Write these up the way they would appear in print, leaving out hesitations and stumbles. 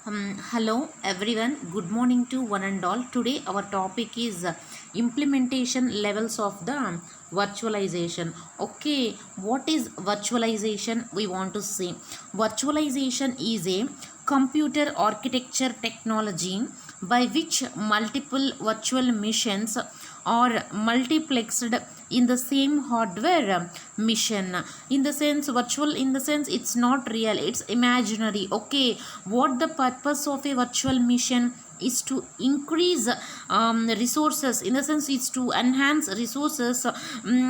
Hello everyone, good morning to one and all. Today our topic is implementation levels of the virtualization. Okay, what is virtualization? We want to see. Virtualization is a computer architecture technology by which multiple virtual machines are multiplexed in the same hardware mission. In the sense virtual, in the sense it's not real, it's imaginary. Okay, what the purpose of a virtual mission is to increase resources, in the sense it's to enhance resources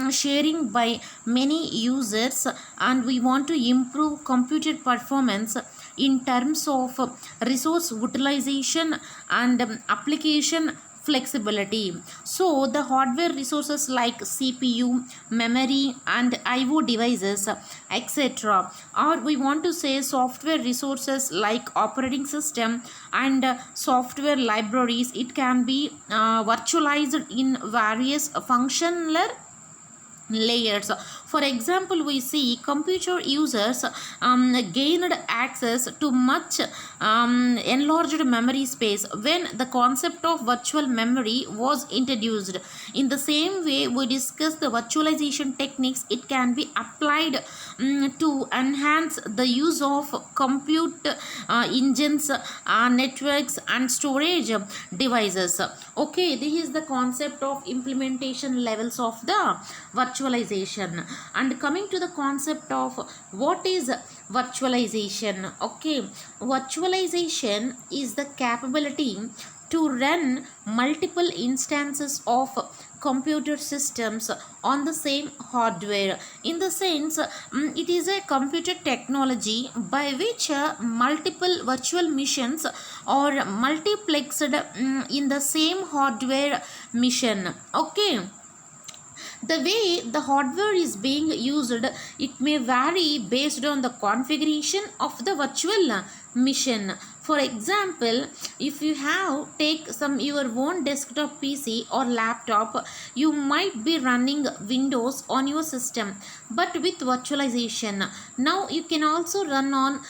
sharing by many users, and we want to improve computer performance in terms of resource utilization and application flexibility. So the hardware resources like CPU, memory and IO devices, etc., or we want to say software resources like operating system and software libraries, it can be virtualized in various functional layers. For example, we see computer users gained access to much enlarged memory space when the concept of virtual memory was introduced. In the same way, we discuss the virtualization techniques. It can be applied to enhance the use of compute engines, networks and storage devices. Okay, this is the concept of implementation levels of the virtualization. And coming to the concept of what is virtualization. Okay, virtualization is the capability to run multiple instances of computer systems on the same hardware. In the sense, it is a computer technology by which multiple virtual machines are multiplexed in the same hardware mission. Okay, the way the hardware is being used, it may vary based on the configuration of the virtual machine. For example, if you have take some your own desktop PC or laptop, you might be running Windows on your system, but with virtualization. Now you can also run on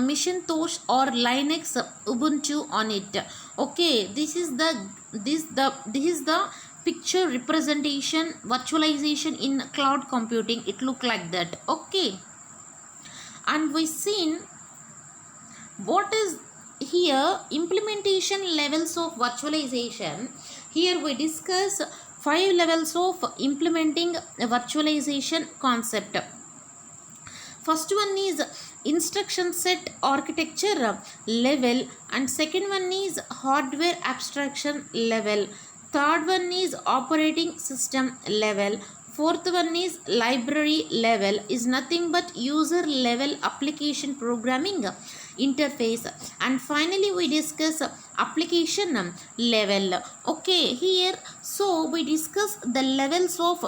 Macintosh or Linux, Ubuntu on it. Okay, this is the picture representation virtualization in cloud computing. It look like that. Okay, and we seen what is here implementation levels of virtualization. Here we discuss 5 levels of implementing a virtualization concept. First one is instruction set architecture level, and second one is hardware abstraction level. Third one is operating system level. Fourth one is library level, is nothing but user level application programming interface. And finally we discuss application level. Okay, here so we discuss the levels of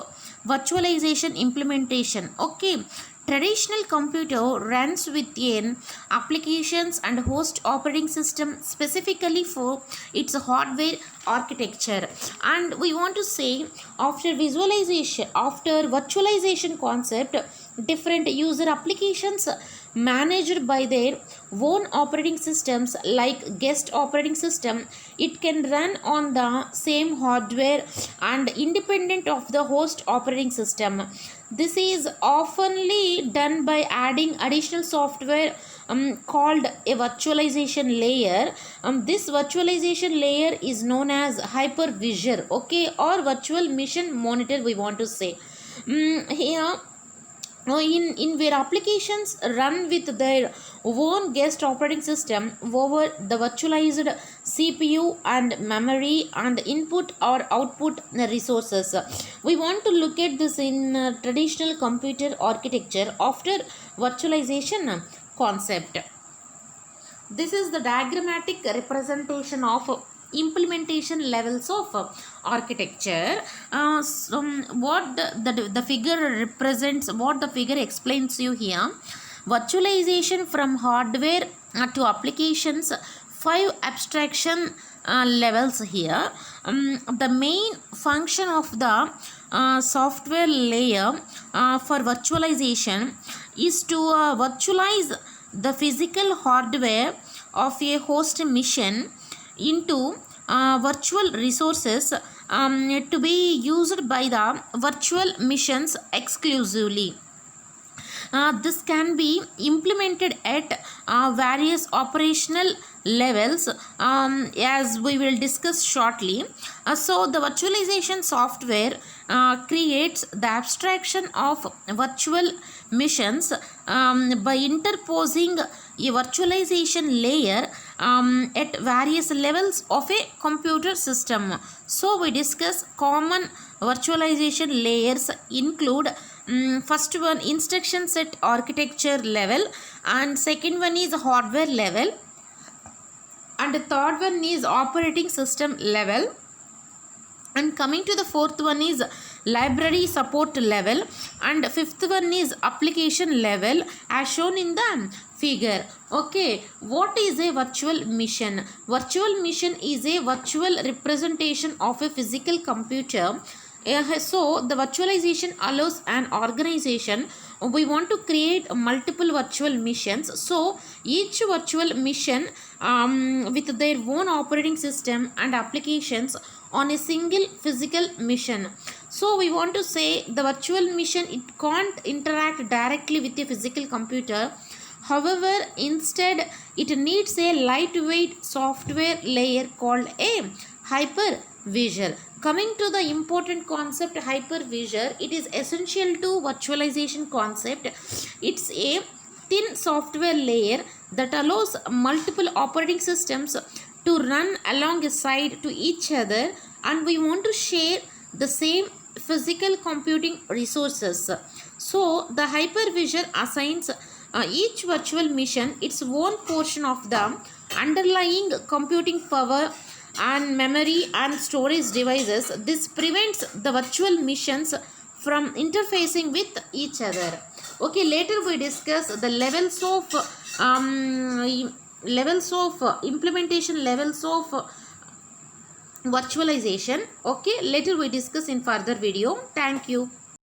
virtualization implementation. Okay, traditional computer runs within applications and host operating system specifically for its hardware architecture. And we want to say after virtualization concept, different user applications managed by their own operating systems like guest operating system, it can run on the same hardware and independent of the host operating system. This is oftenly done by adding additional software called a virtualization layer. This virtualization layer is known as hypervisor, okay, or virtual machine monitor, we want to say. Here in where applications run with their own guest operating system over the virtualized CPU and memory and input or output resources. We want to look at this in traditional computer architecture after virtualization concept. This is the diagrammatic representation of implementation levels of architecture. What the figure represents, what the figure explains you here: virtualization from hardware to applications, 5 abstraction levels here. The main function of the software layer for virtualization is to virtualize the physical hardware of a host mission into virtual resources to be used by the virtual missions exclusively. This can be implemented at various operational levels, as we will discuss shortly. So the virtualization software creates the abstraction of virtual missions by interposing a virtualization layer at various levels of a computer system. So we discuss common virtualization layers include first one, instruction set architecture level, and second one is hardware level, and the third one is operating system level, and coming to the fourth one is library support level, and fifth one is application level as shown in the figure. Okay, what is a virtual mission? Virtual mission is a virtual representation of a physical computer. So the virtualization allows an organization, we want to create multiple virtual missions. So each virtual mission with their own operating system and applications on a single physical mission. So we want to say the virtual mission, it can't interact directly with a physical computer. However, instead it needs a lightweight software layer called a hypervisor. Coming to the important concept hypervisor, it is essential to virtualization concept. It's a thin software layer that allows multiple operating systems to run alongside to each other, and we want to share the same physical computing resources. So the hypervisor assigns each virtual mission its own portion of the underlying computing power and memory and storage devices. This prevents the virtual missions from interfacing with each other. Okay, later we discuss the levels of implementation levels of virtualization. Okay, later we discuss in further video. Thank you.